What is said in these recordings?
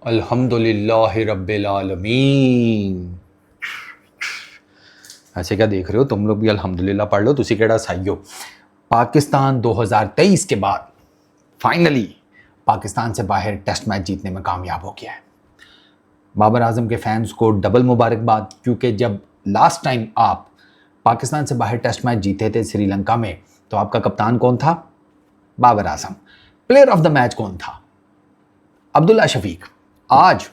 अल्हम्दुलिल्लाहि रब्बिल आलमीन। ऐसे क्या देख रहे हो? तुम लोग भी अल्हम्दुलिल्लाह पढ़ लो। तुसी केड़ा साइयो। पाकिस्तान 2023 के बाद फाइनली पाकिस्तान से बाहर टेस्ट मैच जीतने में कामयाब हो गया है। बाबर आजम के फैंस को डबल मुबारकबाद, क्योंकि जब लास्ट टाइम आप पाकिस्तान से बाहर टेस्ट मैच जीते थे श्रीलंका में, तो आपका कप्तान कौन था? Babar Azam. Player of the match कौन था? अब्दुल्ला शफीक। आज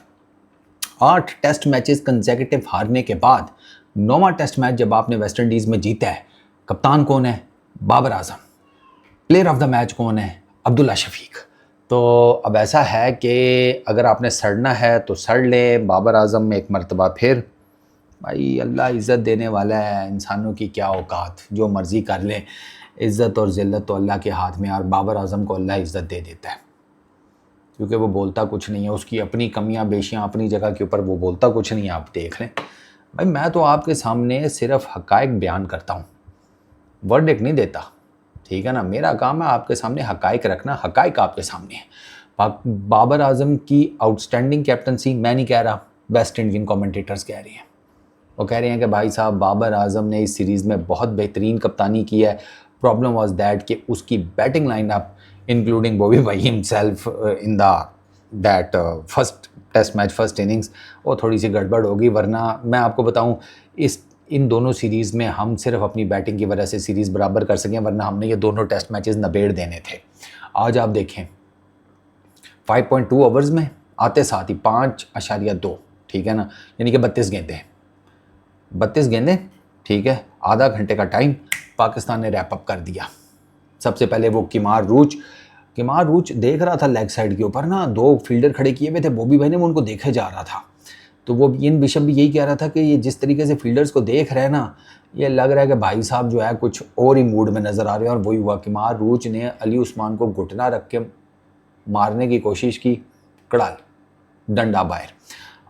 8 टेस्ट मैचेस कंसेक्यूटिव हारने के बाद 9वां टेस्ट मैच जब आपने वेस्ट इंडीज में जीता है, कप्तान कौन है? बाबर आजम। प्लेयर ऑफ द मैच कौन है? अब्दुल्ला शफीक। तो अब ऐसा है कि अगर आपने सड़ना है तो सड़ ले। बाबर आजम एक मरतबा फिर, भाई अल्लाह इज़्ज़त देने वाला है, इंसानों की क्या औकात, जो मर्ज़ी कर ले। इज़्ज़त और ज़िल्लत तो अल्लाह के हाथ में, और बाबर आजम को अल्लाह इज़्ज़त दे देता है, क्योंकि वो बोलता कुछ नहीं है। उसकी अपनी कमियां बेशियां अपनी जगह के ऊपर, वो बोलता कुछ नहीं है। आप देख लें भाई, मैं तो आपके सामने सिर्फ हकायक बयान करता हूँ, वर्डिक्ट नहीं देता, ठीक है ना। मेरा काम है आपके सामने हकायक रखना। हकायक आपके सामने है। बाबर आजम की आउटस्टैंडिंग कैप्टनसी मैं नहीं कह रहा, वेस्ट इंडियन कमेंटेटर्स कह रहे हैं। वो कह रहे हैं कि भाई साहब, बाबर आजम ने इस सीरीज़ में बहुत बेहतरीन कप्तानी की है। प्रॉब्लम वाज दैट कि उसकी बैटिंग लाइनअप इंक्लूडिंग बॉबी भाई himself in the that first test match first innings, वो थोड़ी सी गड़बड़ होगी। वरना मैं आपको बताऊं, इन दोनों सीरीज़ में हम सिर्फ अपनी बैटिंग की वजह से सीरीज़ बराबर कर सकें, वरना हमने ये दोनों टेस्ट मैचेस नबेड़ देने थे। आज आप देखें 5.2 ओवर्स में आते साथ ही 5.2, ठीक है ना, यानी कि 32 गेंदें, 32 गेंदें, ठीक है। आधा घंटे का टाइम पाकिस्तान ने रैप अप कर दिया। सबसे पहले वो किमार रूच देख रहा था लेग साइड के ऊपर ना, 2 फील्डर खड़े किए हुए थे बॉबी भाई ने, वो उनको देखे जा रहा था। तो वो इन बिशप भी यही कह रहा था कि ये जिस तरीके से फील्डर्स को देख रहे हैं ना, ये लग रहा है कि भाई साहब जो है कुछ और ही मूड में नज़र आ रहे हैं। और वही हुआ, किमार रूच ने अली उस्मान को घुटना रख के मारने की कोशिश की, कड़ाल, डंडा बाहर।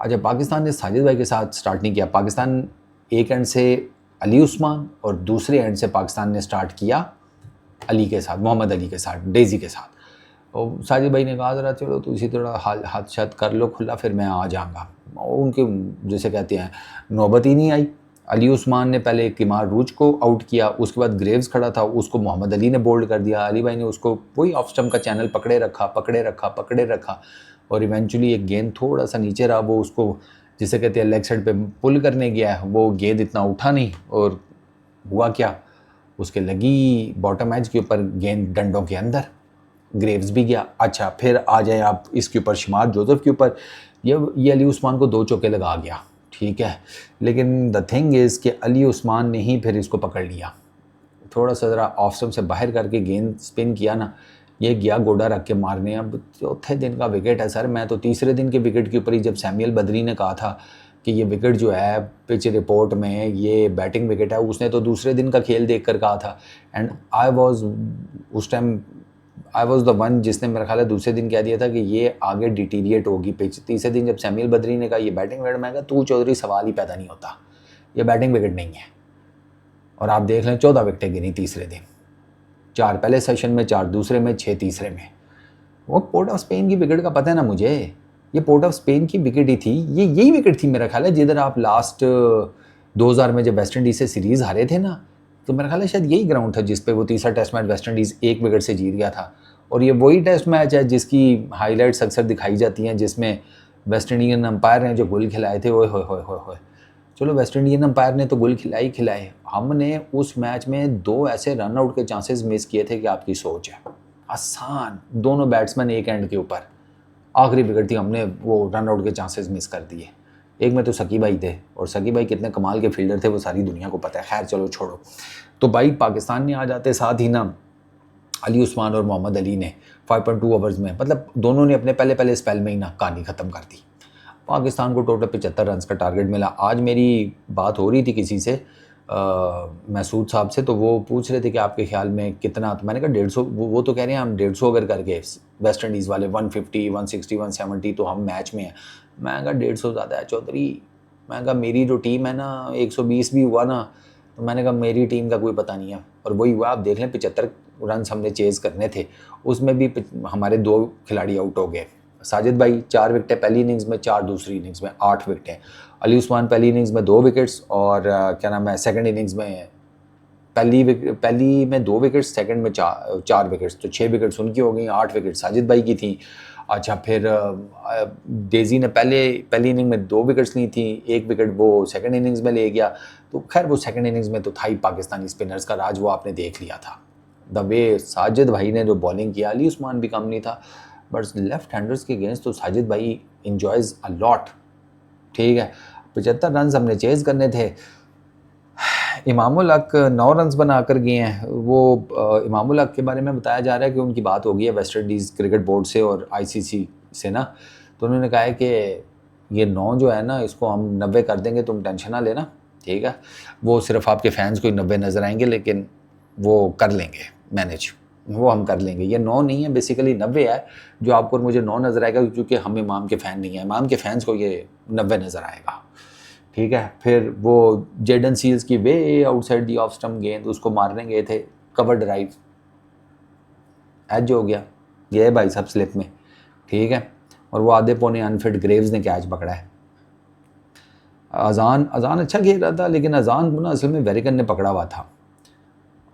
अच्छा, पाकिस्तान ने साजिद भाई के साथ स्टार्ट नहीं किया। पाकिस्तान एक एंड से अली उस्मान और दूसरे एंड से पाकिस्तान ने स्टार्ट किया अली के साथ, मोहम्मद अली के साथ, डेजी के साथ। और साजिद भाई ने कहा ज़रा चलो तो इसी तरह हाथ शात कर लो खुला, फिर मैं आ जाऊँगा। उनके जैसे कहते हैं नौबत ही नहीं आई। अली उस्मान ने पहले किमार रूच को आउट किया, उसके बाद ग्रेव्स खड़ा था, उसको मोहम्मद अली ने बोल्ड कर दिया। अली भाई ने उसको वही ऑफ स्टम्प का चैनल पकड़े रखा और इवेंचुअली एक गेंद थोड़ा सा नीचे रहा, वो उसको जिसे कहते हैं लेग साइड पे पुल करने गया है, वो गेंद इतना उठा नहीं, और हुआ क्या, उसके लगी बॉटम एज के ऊपर गेंद डंडों के अंदर, ग्रेव्स भी गया। अच्छा, फिर आ जाए आप इसके ऊपर शमार जोसेफ के ऊपर, ये अली उस्मान को 2 चौके लगा गया, ठीक है। लेकिन द थिंग इज़ कि अली उस्मान ने ही फिर इसको पकड़ लिया, थोड़ा सा ज़रा ऑफ स्टम्प से बाहर करके गेंद स्पिन किया ना, ये गया गोडा रख के मारने। अब चौथे दिन का विकेट है सर। मैं तो तीसरे दिन के विकेट के ऊपर ही, जब सैमुअल बदरी ने कहा था कि ये विकेट जो है पिच रिपोर्ट में ये बैटिंग विकेट है, उसने तो दूसरे दिन का खेल देख कर कहा था। एंड उस time I was the one जिसने मेरा ख्याल है दूसरे दिन कह दिया था कि ये आगे डिटीरिएट होगी पिच। तीसरे दिन जब सैमुअल बदरी ने कहा ये बैटिंग विकेट, मैं कहा तू चौधरी सवाल ही पैदा नहीं होता, ये बैटिंग विकेट नहीं है। और आप देख लें 14 विकेटें गिनी तीसरे दिन, 4 पहले सेशन में, 4 दूसरे में, 6 तीसरे में। वो पोर्ट ऑफ स्पेन की विकेट का पता है ना मुझे, ये पोर्ट ऑफ स्पेन की विकेट ही थी, ये यही विकेट थी मेरा ख्याल है जिधर आप लास्ट 2000 में जब वेस्ट इंडीज़ से सीरीज़ हारे थे ना, तो मेरा ख्याल है शायद यही ग्राउंड था जिस पे वो तीसरा test match West Indies 1 wicket से जीत गया था। और ये वही टेस्ट मैच है जिसकी हाईलाइट्स अक्सर दिखाई जाती हैं, जिसमें वेस्ट इंडियन अंपायर ने जो गोल खिलाए थे। ओए होए होए होए होए, चलो वेस्ट इंडियन अंपायर ने तो गोल खिलाए, हमने उस मैच में 2 ऐसे रन आउट के चांसेस मिस किए थे कि आपकी सोच है। आसान, दोनों बैट्समैन एक एंड के ऊपर, आखिरी विकेट थी, हमने वो रन आउट के चांसेस मिस कर दिए। एक में तो सकी भाई थे, और सकी भाई कितने कमाल के फील्डर थे वो सारी दुनिया को पता है। खैर चलो छोड़ो। तो भाई पाकिस्तान ने आ जाते साथ ही ना अली उस्मान और मोहम्मद अली ने 5.2 ओवर्स में, मतलब दोनों ने अपने पहले स्पेल में ही ना कहानी ख़त्म कर दी। पाकिस्तान को टोटल 75 रन का टारगेट मिला। आज मेरी बात हो रही थी किसी से, महसूद साहब से, तो वो पूछ रहे थे कि आपके ख्याल में कितना, तो मैंने कहा 150। वो तो कह रहे हैं हम 150 अगर करके, वेस्ट इंडीज़ वाले 150, 160, 170 तो हम मैच में हैं। मैं कहा 150 ज़्यादा है चौधरी। मैं कहा मेरी जो टीम है ना, 120 भी हुआ ना, तो मैंने कहा मेरी टीम का कोई पता नहीं है। और वही हुआ, आप देख लें 75 रन हमने चेज़ करने थे, उसमें भी हमारे 2 खिलाड़ी आउट हो गए, साजिद भाई 4 विकेटें पहली इनिंग्स में, 4 दूसरी इनिंग्स में, 8 विकेटें। अली उस्मान पहली इनिंग्स में 2 विकेट्स और क्या नाम है सेकंड इनिंग्स में पहली में 2 विकेट्स, सेकंड में 4 विकेट्स, तो 6 विकेट्स उनकी हो गई, 8 विकेट साजिद भाई की थी। अच्छा फिर डेजी ने पहली इनिंग में 2 विकेट्स ली थी, 1 विकेट वो सेकंड इनिंग्स में ले गया। तो खैर वो सेकंड इनिंग्स में तो था ही पाकिस्तानी स्पिनर्स का राज, वो आपने देख लिया था। द वे साजिद भाई ने जो बॉलिंग किया, अली उस्मान भी कम नहीं था, बट लेफ्ट हैंडर्स के अगेंस्ट तो साजिद भाई इंजॉयज अ लॉट। ठीक है, 75 रन हमने चेज़ करने थे। इमामुल हक 9 रन्स बनाकर गए हैं। वो इमामुल हक के बारे में बताया जा रहा है कि उनकी बात हो गई है वेस्ट इंडीज़ क्रिकेट बोर्ड से और आईसीसी से ना, तो उन्होंने कहा है कि ये 9 जो है ना इसको हम 90 कर देंगे, तुम टेंशन ना लेना। ठीक है, वो सिर्फ आपके फैंस को ही 90 नज़र आएंगे, लेकिन वो कर लेंगे मैनेज, वो हम कर लेंगे। ये 9 नहीं है, बेसिकली 90 है। जो आपको और मुझे 9 नज़र आएगा क्योंकि हम इमाम के फ़ैन नहीं हैं, इमाम के फैंस को ये 90 नज़र आएगा। ठीक है, फिर वो जेडन सील्स की वे आउटसाइड दी ऑफ स्टंप गेंद, उसको मारने गए थे, कवर ड्राइव, एज हो गया, ये है भाई सब स्लिप में। ठीक है, और वो आधे पौने अनफिट ग्रेव्स ने कैच पकड़ा है। अजान अच्छा खेल रहा था, लेकिन अजान को ना असल में वेरिकन ने पकड़ा हुआ था।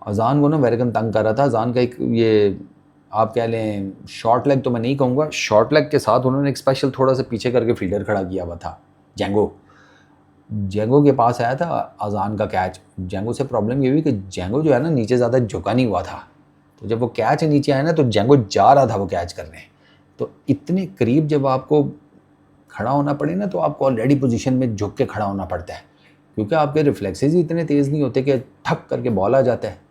अजान को ना वेरिकन तंग कर रहा था। अजान का एक ये आप कह लें शॉर्ट लेग तो मैं नहीं कहूँगा, शॉर्ट लेग के साथ उन्होंने एक स्पेशल थोड़ा सा पीछे करके फील्डर खड़ा किया हुआ था। जेंगो के पास आया था अजान का कैच। जेंगो से प्रॉब्लम ये हुई कि जेंगो जो है ना नीचे ज़्यादा झुका नहीं हुआ था, तो जब वो कैच नीचे आया ना तो जेंगो जा रहा था वो कैच करने। तो इतने करीब जब आपको खड़ा होना पड़े ना, तो आपको ऑलरेडी पोजीशन में झुक के खड़ा होना पड़ता है, क्योंकि आपके रिफ्लेक्सेस ही इतने तेज़ नहीं होते कि ठक करके बॉल आ जाता है।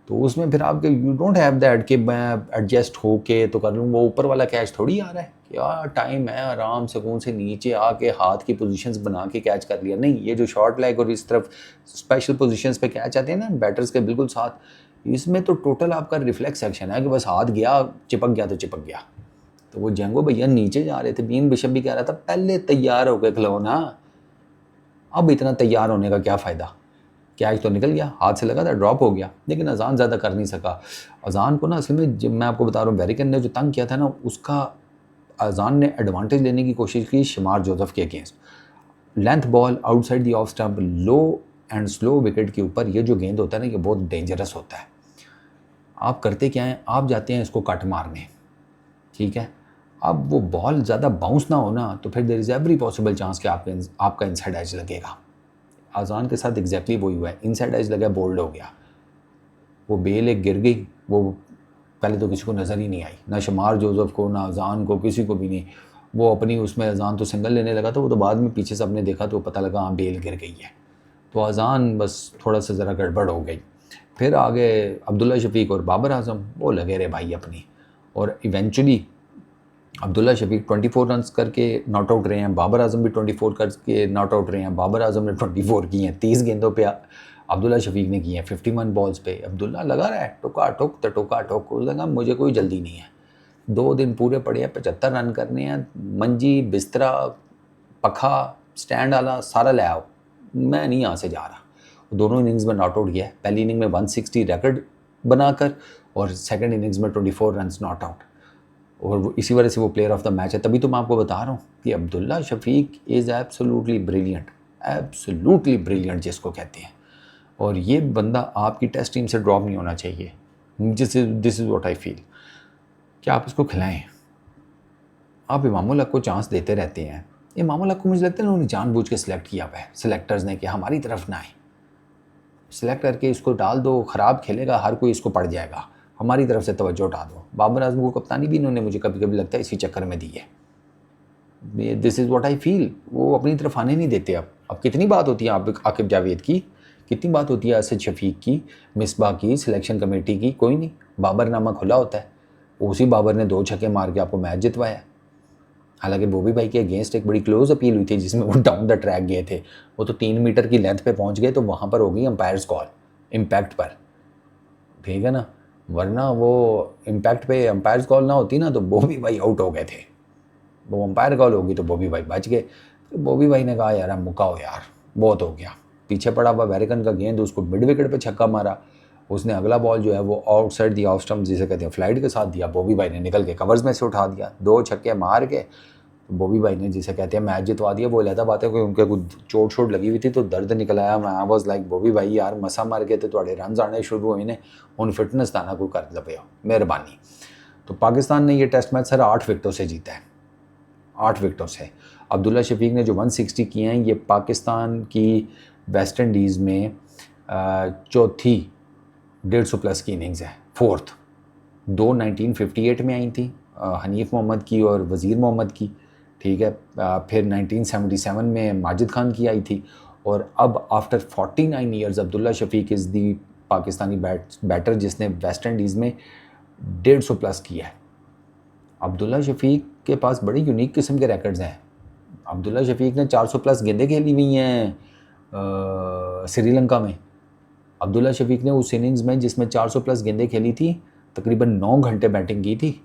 तो उसमें फिर आपके यू डोंट हैव दैट कि मैं एडजस्ट हो के तो कर लूँ, वो ऊपर वाला कैच थोड़ी आ रहा है कि यार टाइम है, आराम सुकून से नीचे आके हाथ की पोजीशंस बना के कैच कर लिया। नहीं, ये जो शॉर्ट लेग और इस तरफ स्पेशल पोजीशंस पे कैच आते हैं ना बैटर्स के बिल्कुल साथ, इसमें तो टोटल आपका रिफ्लेक्स एक्शन है कि बस हाथ गया, चिपक गया तो चिपक गया। तो वो जेंगो भैया नीचे जा रहे थे, बीन बिशप भी कह रहा था पहले तैयार हो गए खिलो ना, अब इतना तैयार होने का क्या फ़ायदा। कैच तो निकल गया, हाथ से लगा था, ड्रॉप हो गया, लेकिन अजान ज़्यादा कर नहीं सका। अजान को ना असल में जब मैं आपको बता रहा हूँ वेरिकन ने जो तंग किया था ना, उसका अजान ने एडवांटेज लेने की कोशिश की शमार जोसेफ के against. Length ball outside the off stump, low and slow wicket के ऊपर ये जो गेंद होता है ना, ये बहुत डेंजरस होता है। आप करते क्या हैं, आप जाते हैं इसको कट मारने। ठीक है, अब वो बॉल ज़्यादा बाउंस ना हो ना, तो फिर there is every possible chance कि आपका इनसाइड एज लगेगा। अजान के साथ एग्जैक्टली वही हुआ है, इनसाइड एज लगा, बोल्ड हो गया, वो बेल एक गिर गई। वो पहले तो किसी को नज़र ही नहीं आई, ना शमार जोसेफ को, ना अजान को, किसी को भी नहीं। वो अपनी उसमें अजान तो सिंगल लेने लगा था, वो तो बाद में पीछे से अपने देखा तो पता लगा हाँ बेल गिर गई है। तो अजान बस थोड़ा सा ज़रा गड़बड़ हो गई। फिर आगे अब्दुल्ला शफीक और बाबर आजम वो लगे रहे भाई अपनी, और इवेंचुअली अब्दुल्ला शफीक 24 रन्स करके नॉट आउट रहे हैं, बाबर आजम भी 24 करके नॉट आउट रहे हैं। बाबर आजम ने 24 की हैं 30 गेंदों पे, अब्दुल्ला शफीक ने की हैं 51 बॉल्स पे। अब्दुल्ला लगा रहा है टोका ठोक तो टोका ठोक, लगा मुझे कोई जल्दी नहीं है, 2 दिन पूरे पड़े हैं, 75 रन करने हैं, मंजी बिस्तरा पखा स्टैंड वाला सारा ले आओ, मैं नहीं यहाँ से जा रहा। दोनों इनिंग्स में नॉट आउट किया है, पहली इनिंग में 160 रिकॉर्ड बनाकर और सेकंड इनिंग्स में 24 रन नॉट आउट, और इसी वजह से वो प्लेयर ऑफ द मैच है। तभी तो मैं आपको बता रहा हूँ कि Abdullah Shafique is absolutely brilliant जिसको कहते हैं, और ये बंदा आपकी टेस्ट टीम से ड्रॉप नहीं होना चाहिए। This is what I feel कि आप इसको खिलाएं। आप इमामुल हक को चांस देते रहते हैं। इमामुल हक को मुझे लगता है उन्होंने जानबूझ के सिलेक्ट किया हुआ है सिलेक्टर्स ने कि हमारी तरफ ना आए, सिलेक्ट करके इसको डाल दो, ख़राब खेलेगा, हर कोई इसको पड़ जाएगा, हमारी तरफ से तवज्जो उठा दो। बाबर आजम को कप्तानी भी इन्होंने मुझे कभी कभी लगता है इसी चक्कर में दी है। This is what I feel, वो अपनी तरफ आने नहीं देते। अब कितनी बात होती है आकिब जावेद की, कितनी बात होती है असद शफीक की, मिसबा की, सिलेक्शन कमेटी की, कोई नहीं। बाबरनामा खुला होता है, उसी बाबर ने 2 छक्के मार के आपको मैच जितवाया। हालांकि बॉबी भाई के अगेंस्ट एक बड़ी क्लोज अपील हुई थी जिसमें वो डाउन द ट्रैक गए थे, वो तो 3 मीटर की लेंथ पे पहुंच गए, तो वहाँ पर हो गई अंपायर्स कॉल इम्पैक्ट पर, ठीक है ना, वरना वो इम्पैक्ट पे अंपायर्स कॉल ना होती ना तो बॉबी भाई आउट हो गए थे। वो अंपायर कॉल होगी तो बॉबी भाई बच गए। तो बॉबी भाई ने कहा यार मुकाओ यार, बहुत हो गया। पीछे पड़ा हुआ वेरिकन का गेंद, उसको मिड विकेट पे छक्का मारा, उसने अगला बॉल जो है वो आउटसाइड दिया, ऑफ स्टम्प जिसे कहते हैं फ्लाइट के साथ दिया। बॉबी भाई ने निकल के कवर्स में से उठा दिया, 2 छक्के मार के बॉबी भाई ने जिसे कहते हैं मैच जितवा दिया। वो अलहदा बात है कि उनके कुछ चोट लगी हुई थी तो दर्द निकल आया। मैं आई वाज लाइक बॉबी भाई यार मसा मार के तो रन आने शुरू हुए ने, हुण फिटनेस दाना कोई कर लपे मेहरबानी। तो पाकिस्तान ने ये टेस्ट मैच सर 8 विकेटों से जीता है, 8 विकेटों से। अब्दुल्ला शफीक ने जो 160 किए हैं ये पाकिस्तान की वेस्ट इंडीज़ में चौथी 150 प्लस की इनिंग्स है, 4th। 2 1958 में आई थी हनीफ मोहम्मद की और वज़ीर मोहम्मद की, ठीक है। फिर 1977 में माजिद खान की आई थी, और अब after 49 years Abdullah Shafique is the Pakistani batter जिसने वेस्ट इंडीज़ में 150 प्लस किया है। अब्दुल्ला शफीक के पास बड़ी यूनिक किस्म के रिकॉर्ड्स हैं। अब्दुल्ला शफीक ने 400 प्लस गेंदें खेली हुई हैं श्रीलंका में। अब्दुल्ला शफीक ने उस इनिंग्स में जिसमें 400 प्लस गेंदें खेली थी तकरीबन 9 घंटे बैटिंग की थी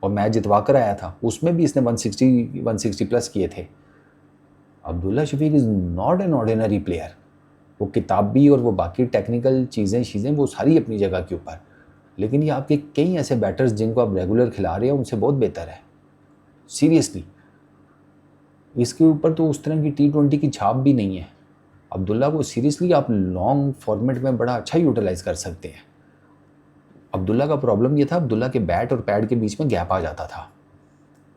और मैच जितवा कर आया था। उसमें भी इसने 160 प्लस किए थे। Abdullah Shafique is not an ordinary player. वो किताबी और वो बाकी टेक्निकल चीज़ें वो सारी अपनी जगह के ऊपर, लेकिन ये आपके कई ऐसे बैटर्स जिनको आप रेगुलर खिला रहे हो उनसे बहुत बेहतर है सीरियसली। इसके ऊपर तो उस तरह की T20 की छाप भी नहीं है। अब्दुल्ला को सीरियसली आप लॉन्ग फॉर्मेट में बड़ा अच्छा यूटिलाइज़ कर सकते हैं। अब्दुल्ला का प्रॉब्लम ये था, अब्दुल्ला के बैट और पैड के बीच में गैप आ जाता था।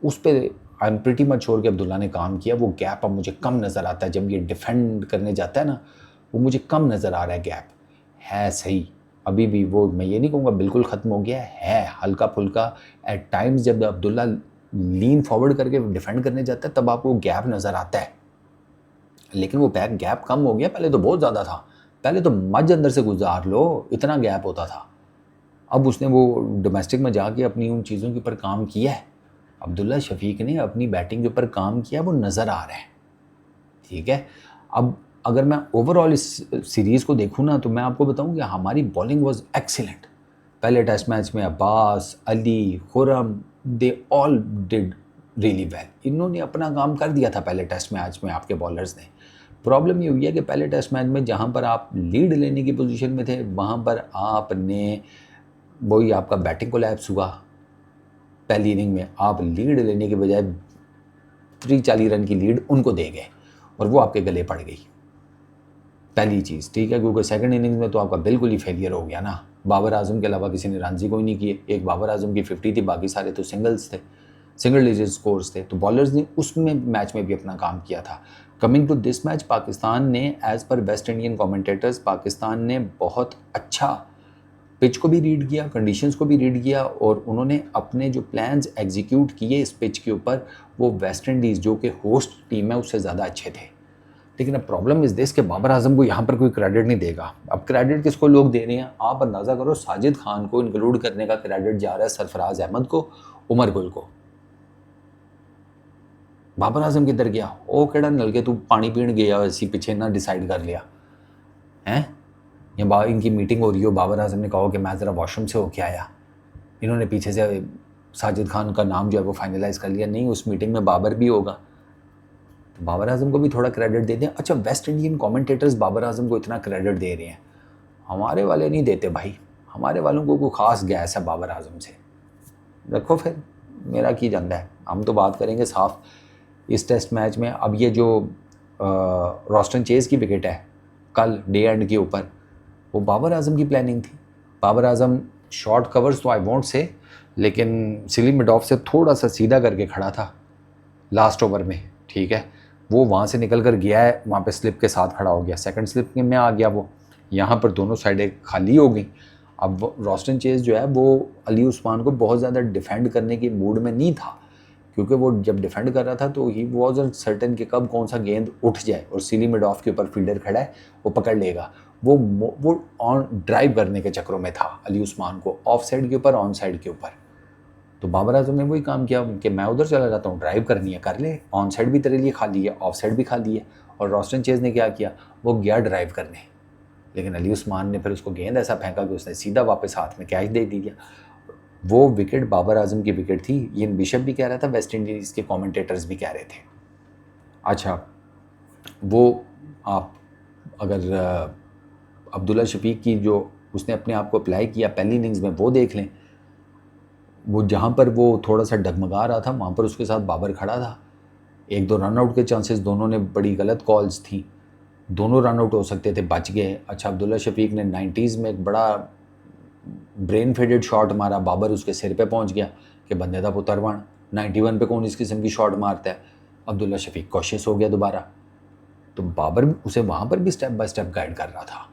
उस पर I am pretty much sure कि अब्दुल्ला ने काम किया। वो गैप अब मुझे कम नज़र आता है जब ये डिफेंड करने जाता है ना, वो मुझे कम नज़र आ रहा है। गैप है सही अभी भी, वो मैं ये नहीं कहूँगा बिल्कुल ख़त्म हो गया है, हल्का फुल्का एट टाइम्स जब अब्दुल्ला लीन फॉरवर्ड करके डिफेंड करने जाता है तब आपको गैप नज़र आता है, लेकिन वो बैक गैप कम हो गया। पहले तो बहुत ज़्यादा था, पहले तो मज अंदर से गुजार लो इतना गैप होता था। अब उसने वो डोमेस्टिक में जाके अपनी उन चीज़ों के ऊपर काम किया है। अब्दुल्ला शफीक ने अपनी बैटिंग के ऊपर काम किया, वो नज़र आ रहा है, ठीक है। अब अगर मैं ओवरऑल इस सीरीज़ को देखूँ ना तो मैं आपको बताऊँ कि हमारी बॉलिंग वाज एक्सीलेंट। पहले टेस्ट मैच में Abbas, Ali, Khurram, they all did really well. इन्होंने अपना काम कर दिया था पहले टेस्ट मैच में आपके बॉलर्स ने। प्रॉब्लम ये हुई है कि पहले टेस्ट मैच में जहाँ पर आप लीड लेने की पोजीशन में थे वहाँ पर आपने वही आपका बैटिंग कोलैप्स हुआ। पहली इनिंग में आप लीड लेने के बजाय 40 रन की लीड उनको दे गए और वो आपके गले पड़ गई, पहली चीज़, ठीक है। क्योंकि सेकंड इनिंग्स में तो आपका बिल्कुल ही फेलियर हो गया ना। बाबर आजम के अलावा किसी ने रन ही कोई नहीं किए। एक बाबर आजम की 50 थी, बाकी सारे तो सिंगल्स थे, सिंगल डिजिट स्कोर्स थे। तो बॉलर्स ने उसमें मैच में भी अपना काम किया था। Coming to this match, Pakistan ने एज़ पर वेस्ट इंडियन कमेंटेटर्स, पाकिस्तान ने बहुत अच्छा पिच को भी रीड किया, कंडीशंस को भी रीड किया और उन्होंने अपने जो प्लान्स एग्जीक्यूट किए इस पिच के ऊपर वो वेस्ट इंडीज़ जो कि होस्ट टीम है उससे ज़्यादा अच्छे थे। लेकिन अब प्रॉब्लम इज़ दिस कि बाबर आजम को यहाँ पर कोई क्रेडिट नहीं देगा। अब क्रेडिट किसको लोग दे रहे हैं, आप अंदाज़ा करो। साजिद खान को इंक्लूड करने का क्रेडिट जा रहा है सरफराज अहमद को, उमर गुल को। बाबर आजम किधर गया? वो केड़ा नलके तू पानी पीण गया इसी पीछे ना डिसाइड कर लिया हैं। या इनकी मीटिंग हो रही हो, बाबर आजम ने कहा कि मैं ज़रा वॉशरूम से होके आया, इन्होंने पीछे से साजिद खान का नाम जो है वो फाइनलाइज़ कर लिया। नहीं, उस मीटिंग में बाबर भी होगा, तो बाबर आजम को भी थोड़ा क्रेडिट दे दें। अच्छा, West Indian commentators Babar Azam को इतना क्रेडिट दे रहे हैं, हमारे वाले नहीं देते भाई। हमारे वालों को कोई ख़ास गैस है बाबर आजम से। रखो फिर, मेरा की जाता है। हम तो बात करेंगे साफ इस टेस्ट मैच में। अब ये जो रॉस्टन चेज़ की विकेट है कल डे एंड के ऊपर, वो बाबर आजम की प्लानिंग थी। बाबर आजम शॉर्ट कवर्स तो आई वॉन्ट से, लेकिन सिली मिड ऑफ से थोड़ा सा सीधा करके खड़ा था लास्ट ओवर में, ठीक है। वो वहाँ से निकल कर गया है, वहाँ पे स्लिप के साथ खड़ा हो गया, सेकंड स्लिप में आ गया वो। यहाँ पर दोनों साइडें खाली हो गई। अब रॉस्टन चेज़ जो है वो अली उस्मान को बहुत ज़्यादा डिफेंड करने के मूड में नहीं था, क्योंकि वो जब डिफेंड कर रहा था तो ही वॉज़न्ट सर्टेन कि कब कौन सा गेंद उठ जाए और सिली मिड ऑफ के ऊपर फील्डर खड़ा है वो पकड़ लेगा। वो ऑन ड्राइव करने के चक्रों में था अली उस्मान को, ऑफ साइड के ऊपर ऑन साइड के ऊपर। तो बाबर आजम ने वही काम किया कि मैं उधर चला जाता हूँ, ड्राइव करनी है कर ले, ऑन साइड भी तेरे लिए खाली है, ऑफ साइड भी खाली है। और रॉस्टन चेज़ ने क्या किया, वो गया ड्राइव करने, लेकिन अली उस्मान ने फिर उसको गेंद ऐसा फेंका कि उसने सीधा वापस हाथ में कैच दे दिया। वो विकेट बाबर आजम की विकेट थी, ये बिशप भी कह रहा था, वेस्ट इंडीज़ के कमेंटेटर्स भी कह रहे थे। अच्छा, वो आप अगर अब्दुल्ला शफीक की जो उसने अपने आप को अप्लाई किया पहली इनिंग्स में, वो देख लें। वो जहाँ पर वो थोड़ा सा डगमगा रहा था वहाँ पर उसके साथ बाबर खड़ा था। 1-2 रन आउट के चांसेस, दोनों ने बड़ी गलत कॉल्स थी, दोनों रन आउट हो सकते थे, बच गए। अच्छा, अब्दुल्ला शफीक ने 90s में एक बड़ा ब्रेन फेडेड शॉट मारा, बाबर उसके सिर पे पहुंच गया कि बंदे दा पुतरवान, 91 पे कौन इस किस्म की शॉट मारता है। अब्दुल्ला शफीक कॉशियस हो गया दोबारा, तो बाबर उसे वहाँ पर भी स्टेप बाय स्टेप गाइड कर रहा था।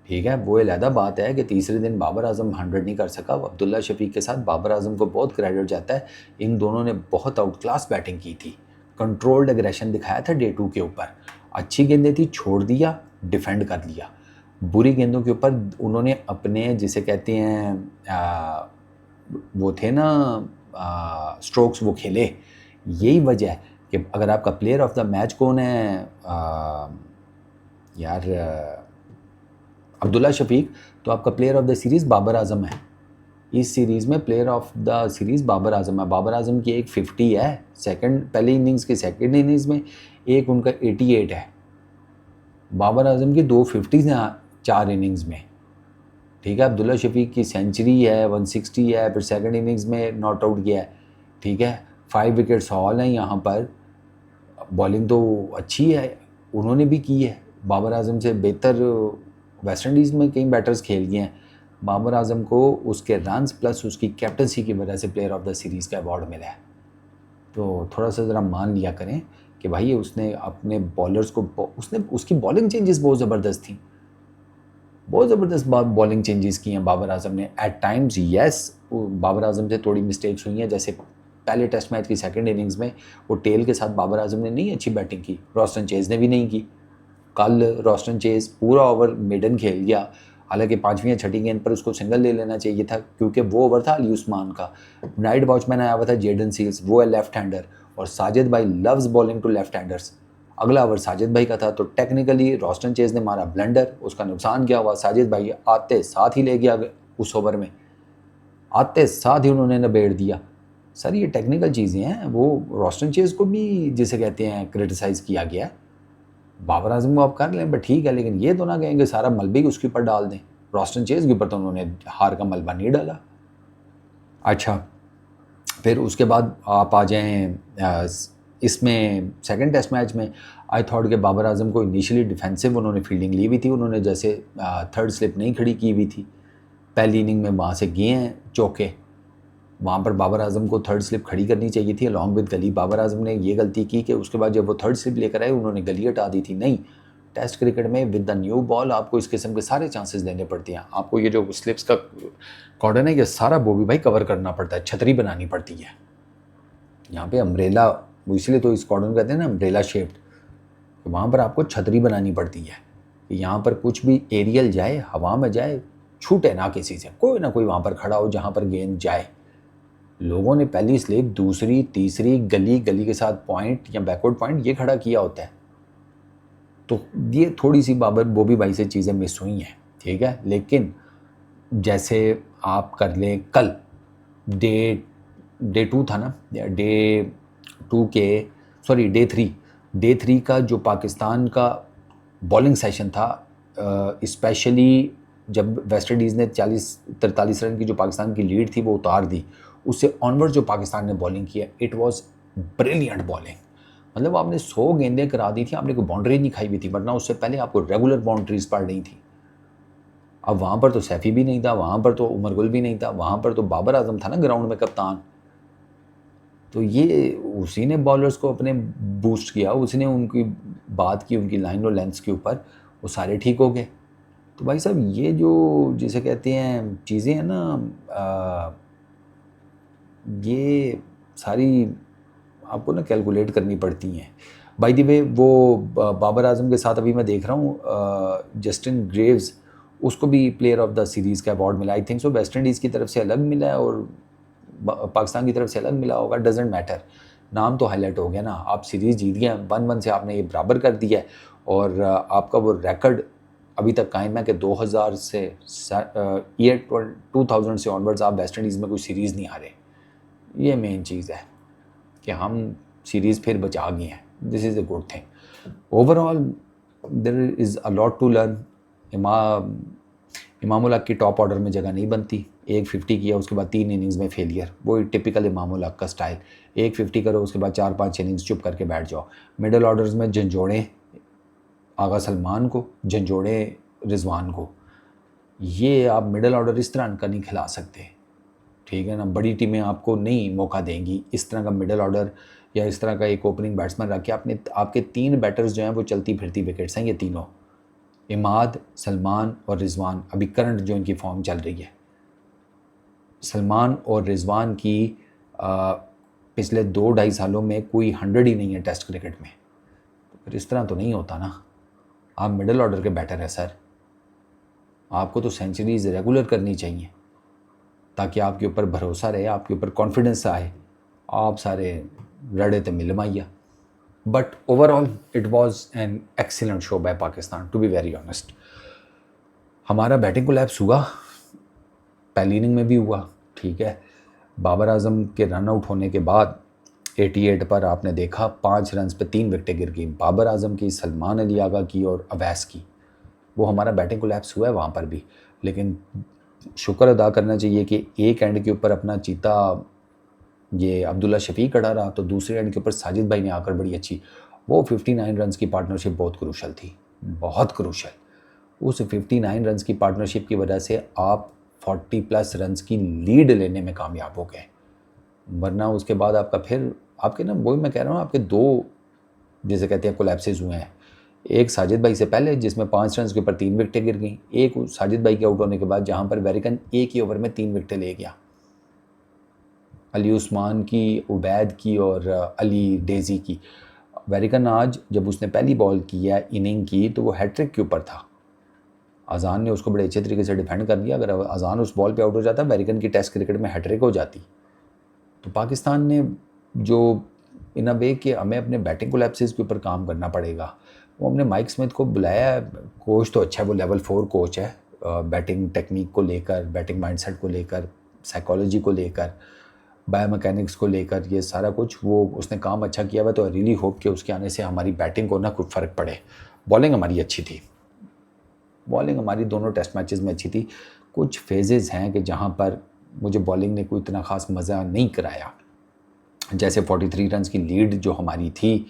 ठीक है, वो अलहदा बात है कि तीसरे दिन बाबर आजम 100 नहीं कर सका। अब्दुल्ला शफीक के साथ बाबर आजम को बहुत क्रेडिट जाता है, इन दोनों ने बहुत आउट क्लास बैटिंग की थी, कंट्रोल्ड एग्रेशन दिखाया था डे 2 के ऊपर। अच्छी गेंदें थी, छोड़ दिया, डिफेंड कर लिया। बुरी गेंदों के ऊपर उन्होंने अपने जिसे कहते हैं वो थे ना स्ट्रोक्स, वो खेले। यही वजह है कि अगर आपका प्लेयर ऑफ द मैच कौन है यार, अब्दुल्ला शफीक, तो आपका player of the series Babar Azam है। इस सीरीज़ में player of the series Babar Azam है। बाबर आजम की एक 50 है पहली इनिंग्स की, सेकंड इनिंग्स में एक उनका 88 है। बाबर आजम की 2 50 हैं 4 इनिंग्स में। ठीक है, अब्दुल्ला शफीक की सेंचुरी है, 160 है, फिर सेकंड इनिंग्स में नॉट आउट किया है। ठीक है, 5 विकेट्स हॉल हैं यहाँ पर। बॉलिंग तो अच्छी है, उन्होंने भी की है। बाबर आजम से बेहतर वेस्ट इंडीज़ में कई बैटर्स खेल गए हैं। बाबर आजम को उसके रन्स प्लस उसकी कैप्टनसी की वजह से प्लेयर ऑफ द सीरीज़ का अवार्ड मिला है। तो थोड़ा सा ज़रा मान लिया करें कि भाई उसने अपने बॉलर्स को, उसने उसकी बॉलिंग चेंजेस बहुत ज़बरदस्त थी, बहुत ज़बरदस्त बॉलिंग चेंजेस की हैं बाबर आजम ने। Eight times yes, Babar Azam से थोड़ी मिस्टेक्स हुई हैं, जैसे पहले टेस्ट मैच की सेकंड इनिंग्स में वो टेल के साथ बाबर आजम ने नहीं अच्छी बैटिंग की, रॉस्टन चेज़ ने भी नहीं की। कल रॉस्टन चेज़ पूरा ओवर मेडन खेल गया, हालांकि 5वीं या 6ठी गेंद पर उसको सिंगल ले लेना चाहिए था, क्योंकि वो ओवर था अली उस्मान का। नाइट वॉचमैन आया हुआ था जेडन सील्स, वो है लेफ्ट हैंडर, और साजिद भाई loves bowling to left handers. अगला ओवर साजिद भाई का था, तो टेक्निकली रॉस्टन चेज़ ने मारा ब्लंडर, उसका नुकसान क्या हुआ, साजिद भाई आते साथ ही ले गया उस ओवर में, आते साथ ही उन्होंने निबेड़ दिया। सर ये टेक्निकल चीज़ें हैं, वो रॉस्टन चेज़ को भी जिसे कहते हैं क्रिटिसाइज़ किया गया है। बाबर आजम को आप कर लें बट ठीक है, लेकिन ये तो ना कहेंगे सारा मलबा ही उसके ऊपर डाल दें। रॉस्टन चेज़ के ऊपर तो उन्होंने हार का मलबा नहीं डाला। अच्छा, फिर उसके बाद आप आ जाएं इसमें सेकंड टेस्ट मैच में। आई थॉट कि बाबर आजम को इनिशियली डिफेंसिव उन्होंने फील्डिंग ली हुई थी, उन्होंने जैसे थर्ड स्लिप नहीं खड़ी की हुई थी पहली इनिंग में, वहाँ से गए हैं चौके। वहाँ पर बाबर आजम को थर्ड स्लिप खड़ी करनी चाहिए थी अलॉन्ग विद गली। बाबर आजम ने ये गलती की कि उसके बाद जब वो थर्ड स्लिप लेकर आए उन्होंने गली हटा दी थी। नहीं, टेस्ट क्रिकेट में विद द न्यू बॉल आपको इस किस्म के सारे चांसेस लेने पड़ते हैं। आपको ये जो स्लिप्स का कॉर्डन है ये सारा वो भी भाई कवर करना पड़ता है, छतरी बनानी पड़ती है। यहाँ पे अम्ब्रेला, वो इसलिए तो इस कॉर्डन कहते हैं ना अम्ब्रेला शेप्ड, वहाँ पर आपको छतरी बनानी पड़ती है कि यहाँ पर कुछ भी एरियल जाए, हवा में जाए, छूटे ना किसी से, कोई ना कोई वहाँ पर खड़ा हो जहाँ पर गेंद जाए। लोगों ने पहली स्लिप, दूसरी, तीसरी, गली गली के साथ पॉइंट या बैकवर्ड पॉइंट ये खड़ा किया होता है। तो ये थोड़ी सी बाबर बॉबी भाई से चीज़ें मिस हुई हैं। ठीक है, लेकिन जैसे आप कर लें कल डे 2 था ना, डे 2 के सॉरी डे 3 का जो पाकिस्तान का बॉलिंग सेशन था, स्पेशली जब वेस्ट इंडीज़ ने 43 रन की जो पाकिस्तान की लीड थी वो उतार दी, उससे ऑनवर्ड जो पाकिस्तान ने बॉलिंग किया, इट वाज ब्रिलियंट बॉलिंग। मतलब आपने 100 गेंदें करा दी थी, आपने कोई बाउंड्री नहीं खाई हुई थी, वरना उससे पहले आपको रेगुलर बाउंड्रीज पड़ रही थी। अब वहाँ पर तो सैफ़ी भी नहीं था, वहाँ पर तो उमर गुल भी नहीं था, वहाँ पर तो बाबर आजम था ना ग्राउंड में कप्तान। तो ये उसी ने बॉलर्स को अपने बूस्ट किया, उसने उनकी बात की, उनकी लाइन और लेंथ्स के ऊपर, वो सारे ठीक हो गए। तो भाई साहब ये जो जिसे कहते हैं चीज़ें हैं ना, ये सारी आपको ना कैलकुलेट करनी पड़ती हैं। बाय द वे वो बाबर आजम के साथ अभी मैं देख रहा हूँ जस्टिन ग्रेव्स, उसको भी प्लेयर ऑफ द सीरीज़ का अवार्ड मिला। I think so West Indies की तरफ से अलग मिला है और पाकिस्तान की तरफ से अलग मिला होगा, डजेंट मैटर, नाम तो हाईलाइट हो गया ना। आप सीरीज़ जीत गए, 1-1 से आपने ये बराबर कर दिया है, और आपका वो रिकॉर्ड अभी तक कायम है कि 2000 से ईयर 2000 से ऑनवर्ड्स आप वेस्ट इंडीज़ में कोई सीरीज़ नहीं हारे। ये मेन चीज़ है कि हम सीरीज़ फिर बचा गए हैं। This is a good thing. Overall there is a lot to learn. Imamul Haq की टॉप ऑर्डर में जगह नहीं बनती। 150 किया, उसके बाद 3 इनिंग्स में फेलियर, वो टिपिकल इमामुल हक का स्टाइल। 150 करो, उसके बाद 4-5 इनिंग्स चुप करके बैठ जाओ। मिडल ऑर्डर्स में झंझोड़ें आगा सलमान को, झंझोड़ें रिजवान को। ये आप मिडल ऑर्डर इस तरह का नहीं खिला सकते, ठीक है ना। बड़ी टीमें आपको नहीं मौका देंगी इस तरह का मिडल ऑर्डर या इस तरह का एक ओपनिंग बैट्समैन रख के। आपने आपके 3 बैटर्स जो हैं वो चलती फिरती विकेट्स हैं ये तीनों, इमाद, सलमान और रिजवान। अभी करंट जो इनकी फॉर्म चल रही है, सलमान और रिजवान की पिछले 2-2.5 सालों में कोई 100 ही नहीं है टेस्ट क्रिकेट में। तो फिर इस तरह तो नहीं होता ना। आप मिडल ऑर्डर के बैटर हैं सर, आपको तो सेंचुरीज रेगुलर करनी चाहिए ताकि आपके ऊपर भरोसा रहे, आपके ऊपर कॉन्फिडेंस आए। आप सारे रड़े तो मिल माइया। But overall it was an excellent show by Pakistan, to be very honest. हमारा बैटिंग कोलैप्स हुआ, पहली इनिंग में भी हुआ, ठीक है। बाबर आजम के रन आउट होने के बाद 88 पर आपने देखा 5 रन पे 3 विकेटें गिर गई, बाबर आजम की, सलमान अली आगा की और अवैस की। वो हमारा बैटिंग कोलैप्स हुआ है वहाँ पर भी। लेकिन शुक्र अदा करना चाहिए कि एक एंड के ऊपर अपना चीता ये अब्दुल्ला शफीक खड़ा रहा, तो दूसरे एंड के ऊपर साजिद भाई ने आकर बड़ी अच्छी, वो 59 रन की पार्टनरशिप बहुत क्रूशल थी, बहुत क्रूशल। उस 59 रन की पार्टनरशिप की वजह से आप 40+ रन की लीड लेने में कामयाब हो गए। वरना उसके बाद आपका फिर आपके ना, वही मैं कह रहा हूँ, आपके 2 जैसे कहते हैं कोलैप्सेस हुए हैं। एक साजिद भाई से पहले जिसमें 5 रन के ऊपर 3 विकेटें गिर गई, एक साजिद भाई के आउट होने के बाद जहाँ पर वेरिकन एक ही ओवर में 3 विकेटें ले गया। अली उस्मान की, उबैद की और अली डेजी की। वेरिकन आज जब उसने पहली बॉल किया इनिंग की तो वो हैट्रिक के ऊपर था। अजान ने उसको बड़े अच्छे तरीके से डिफेंड कर दिया। अगर अजान उस बॉल पे आउट हो जाता, वेरिकन की टेस्ट क्रिकेट में हैट्रिक हो जाती। तो पाकिस्तान ने जो इन अ वे कि हमें अपने बैटिंग कोलैप्सेस के ऊपर काम करना पड़ेगा, वो हमने माइक स्मिथ को बुलाया। कोच तो अच्छा है, वो लेवल 4 कोच है, बैटिंग टेक्निक को लेकर, बैटिंग माइंडसेट को लेकर, साइकोलॉजी को लेकर, बायोमैकेनिक्स को लेकर, ये सारा कुछ वो उसने काम अच्छा किया हुआ। तो आई रियली होप कि उसके आने से हमारी बैटिंग को ना कुछ फ़र्क पड़े। बॉलिंग हमारी अच्छी थी, बॉलिंग हमारी दोनों टेस्ट मैचेस में अच्छी थी। कुछ फेजेस हैं कि जहाँ पर मुझे बॉलिंग ने कोई इतना ख़ास मज़ा नहीं कराया। जैसे 43 रन की लीड जो हमारी थी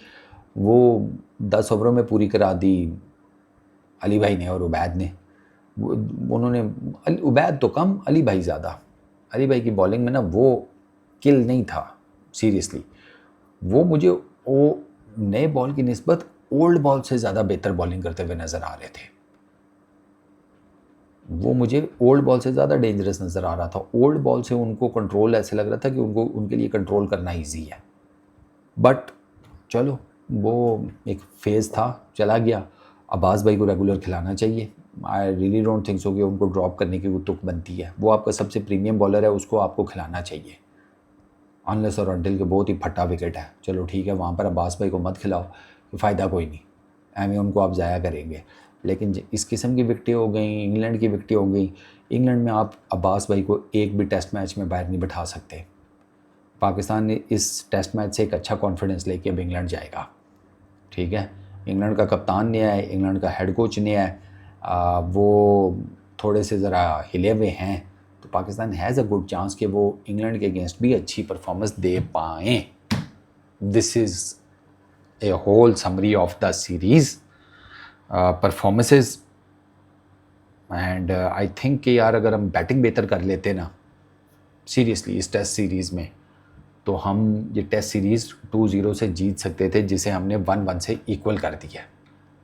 वो 10 ओवरों में पूरी करा दी अली भाई ने और उबैद ने। उन्होंने, उबैद तो कम, अली भाई ज़्यादा। अली भाई की बॉलिंग में ना वो किल नहीं था, सीरियसली। वो मुझे वो नए बॉल की निस्बत ओल्ड बॉल से ज़्यादा बेहतर बॉलिंग करते हुए नज़र आ रहे थे। वो मुझे ओल्ड बॉल से ज़्यादा डेंजरस नज़र आ रहा था। ओल्ड बॉल से उनको कंट्रोल ऐसे लग रहा था कि उनको, उनके लिए कंट्रोल करना ईजी है। बट चलो, वो एक फेज़ था, चला गया। अब्बास भाई को रेगुलर खिलाना चाहिए। I really don't think so कि उनको ड्रॉप करने की तुक बनती है। वो आपका सबसे प्रीमियम बॉलर है, उसको आपको खिलाना चाहिए। अनलेस और अनटिल के बहुत ही फटा विकेट है, चलो ठीक है, वहाँ पर अब्बास भाई को मत खिलाओ, फ़ायदा कोई नहीं, एम उनको आप ज़ाया करेंगे। लेकिन इस किस्म की विकटें हो गई, इंग्लैंड की विकटें हो गई। इंग्लैंड में आप अब्बास भाई को एक भी टेस्ट मैच में बाहर नहीं बिठा सकते। पाकिस्तान ने इस टेस्ट मैच से एक अच्छा कॉन्फिडेंस लेके अब इंग्लैंड जाएगा, ठीक है। इंग्लैंड का कप्तान नया है, इंग्लैंड का हेड कोच नया है, वो थोड़े से ज़रा हिले हुए हैं। तो Pakistan has a good chance कि वो इंग्लैंड के अगेंस्ट भी अच्छी परफॉर्मेंस दे पाएँ। This is a whole summary of the series performances. And I think कि यार अगर हम बैटिंग बेहतर कर लेते ना सीरियसली इस टेस्ट सीरीज़ में, तो हम ये टेस्ट सीरीज़ 2-0 से जीत सकते थे, जिसे हमने 1-1 से इक्वल कर दिया।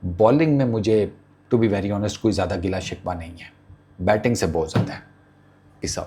बॉलिंग में मुझे टू बी वेरी ऑनेस्ट कोई ज़्यादा गिला शिकवा नहीं है, बैटिंग से बहुत ज़्यादा है। इस